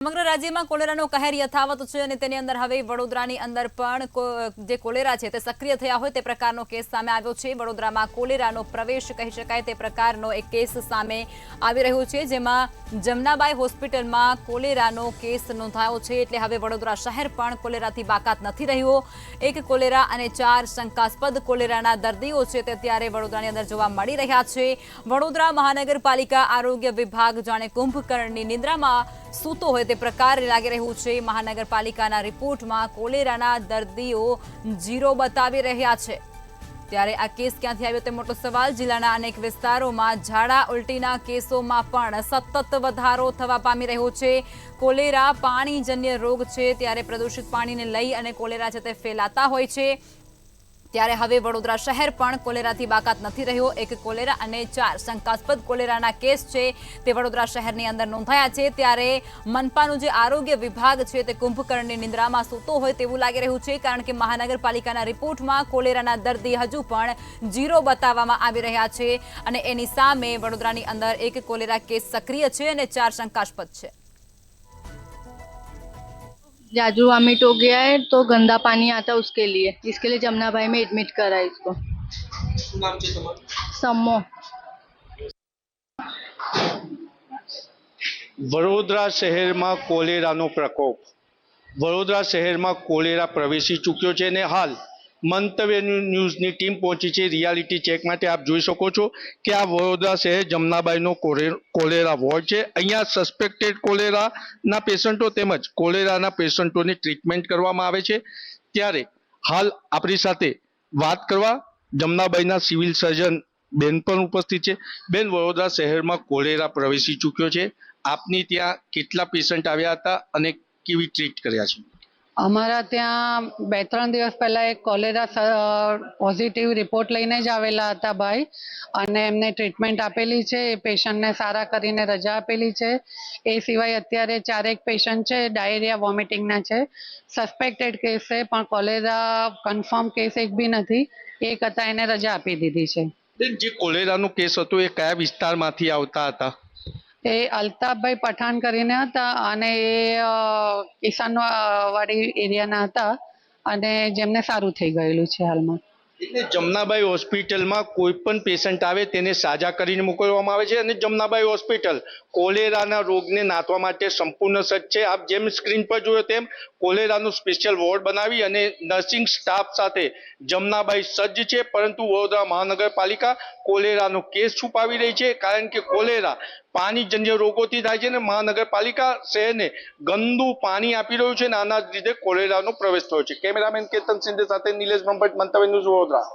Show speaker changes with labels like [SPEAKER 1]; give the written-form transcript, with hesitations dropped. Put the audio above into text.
[SPEAKER 1] સમગ્ર રાજ્યમાં કોલેરાનો કહેર યથાવત છે અને તેની અંદર હવે વડોદરાની અંદર પણ જે કોલેરા છે તે સક્રિય થયા હોય તે પ્રકારનો કેસ સામે આવ્યો છે। વડોદરામાં કોલેરાનો પ્રવેશ કહી શકાય તે પ્રકારનો એક કેસ સામે આવી રહ્યો છે, જેમાં જમનાબાઈ હોસ્પિટલમાં કોલેરાનો કેસ નોંધાયો છે। એટલે હવે વડોદરા શહેર પણ કોલેરાથી બાકાત નથી રહ્યો। એક કોલેરા અને 4 શંકાસ્પદ કોલેરાના દર્દીઓ છે તે ત્યારે વડોદરાની અંદર જોવા મળી રહ્યા છે। વડોદરા મહાનગરપાલિકા આરોગ્ય વિભાગ જાણે કુંભકર્ણની નિંદ્રામાં સૂતો હોય તે પ્રકાર લાગી રહ્યું છે। મહાનગરપાલિકાના રિપોર્ટમાં કોલેરાના દર્દીઓ 0 બતાવી રહ્યા છે, ત્યારે આ કેસ ક્યાંથી આવ્યો તે મોટો સવાલ। જિલ્લાના અનેક વિસ્તારોમાં ઝાડા ઉલટીના કેસોમાં પણ સતત વધારો થવા પામી રહ્યો છે। કોલેરા પાણીજન્ય રોગ છે, ત્યારે પ્રદૂષિત પાણીને લઈ અને કોલેરા છે તે ફેલાતા હોય છે, ત્યારે હવે વડોદરા શહેર પણ કોલેરાથી બાકાત નથી રહ્યો। એક કોલેરા અને 4 શંકાસ્પદ કોલેરાના કેસ છે તે વડોદરા શહેરની અંદર નોંધાયા છે, ત્યારે મનપાનું જે આરોગ્ય વિભાગ છે તે કુંભકર્ણની નિંદ્રામાં સૂતો હોય તેવું લાગી રહ્યું છે, કારણ કે મહાનગરપાલિકાના રિપોર્ટમાં કોલેરાના દર્દી હજુ પણ 0 બતાવવામાં આવી રહ્યા છે અને એની સામે વડોદરાની અંદર એક કોલેરા કેસ સક્રિય છે અને 4 શંકાસ્પદ છે।
[SPEAKER 2] जाजू वॉमिट हो गया है तो गंदा पानी आता है, इसके लिए जमुना भाई में एडमिट करा इसको। नाम सम्मो।
[SPEAKER 3] वडोदरा शहर में कोलेरानो प्रकोप वडोदरा शहर में कोलेरा प्रवेशी चूक्यो है ने हाल मंतव्य न्यूज की टीम पहुंची है रियालिटी चेक माटे। आप જોઈ શકો છો કે આ વડોદરા શહેર જમનાબાઈનો કોલેરા વોર્ડ છે। અહીંયા સસ્પેક્ટેડ કોલેરાના પેશન્ટો તેમજ કોલેરાના પેશન્ટોની ટ્રીટમેન્ટ કરવામાં આવે છે। ત્યારે હાલ આપણી સાથે વાત કરવા જમનાબાઈના સિવિલ સર્જન બેન પણ ઉપસ્થિત છે। બેન, વડોદરા શહેરમાં કોલેરા પ્રવેશી ચૂક્યો છે, આપની ત્યાં કેટલા પેશન્ટ આવ્યા હતા અને કેવી ટ્રીટ કર્યા છે?
[SPEAKER 4] અમારા ત્યાં 2-3 દિવસ પહેલા એક કોલેરા પોઝિટિવ રિપોર્ટ લઈને જ આવેલા હતા ભાઈ, અને એમને ટ્રીટમેન્ટ આપેલી છે। એ પેશન્ટને સારા કરીને રજા આપેલી છે। એ સિવાય અત્યારે 4 પેશન્ટ છે ડાયરિયા વોમિટિંગના છે। સસ્પેક્ટેડ કેસ છે પણ કોલેરા કન્ફર્મ કેસ એક બી નથી। એક હતા એને રજા આપી દીધી છે।
[SPEAKER 3] જે કોલેરાનો કેસ હતો એ કયા વિસ્તારમાંથી આવતા હતા?
[SPEAKER 4] એ અલ્તાફભાઈ પઠાણ કરીને હતા અને એ કિસાનવાડી એરિયાના હતા અને જેમને સારું થઈ ગયેલું છે હાલમાં।
[SPEAKER 3] એટલે જમનાબાઈ હોસ્પિટલમાં કોઈ પણ પેશન્ટ આવે તેને સાજા કરીને મોકલવામાં આવે છે અને જમનાબાઈ હોસ્પિટલ કોલેરાના રોગને નાથવા માટે સંપૂર્ણ સજ્જ છે। આપ જેમ સ્ક્રીન પર જોયો તેમ કોલેરાનું સ્પેશિયલ વોર્ડ બનાવી અને નર્સિંગ સ્ટાફ સાથે જમનાબાઈ સજ્જ છે, પરંતુ વડોદરા મહાનગરપાલિકા કોલેરાનો કેસ છુપાવી રહી છે, કારણ કે કોલેરા પાણીજન્ય રોગોથી થાય છે અને મહાનગરપાલિકા શહેરને ગંદુ પાણી આપી રહ્યું છે અને આના લીધે કોલેરાનો પ્રવેશ થયો છે। કેમેરામેન કેતન સિંધે સાથે નિલેશ બ્રહ્મભટ્ટ, મંતવ્ય ન્યૂઝ, વડોદરા।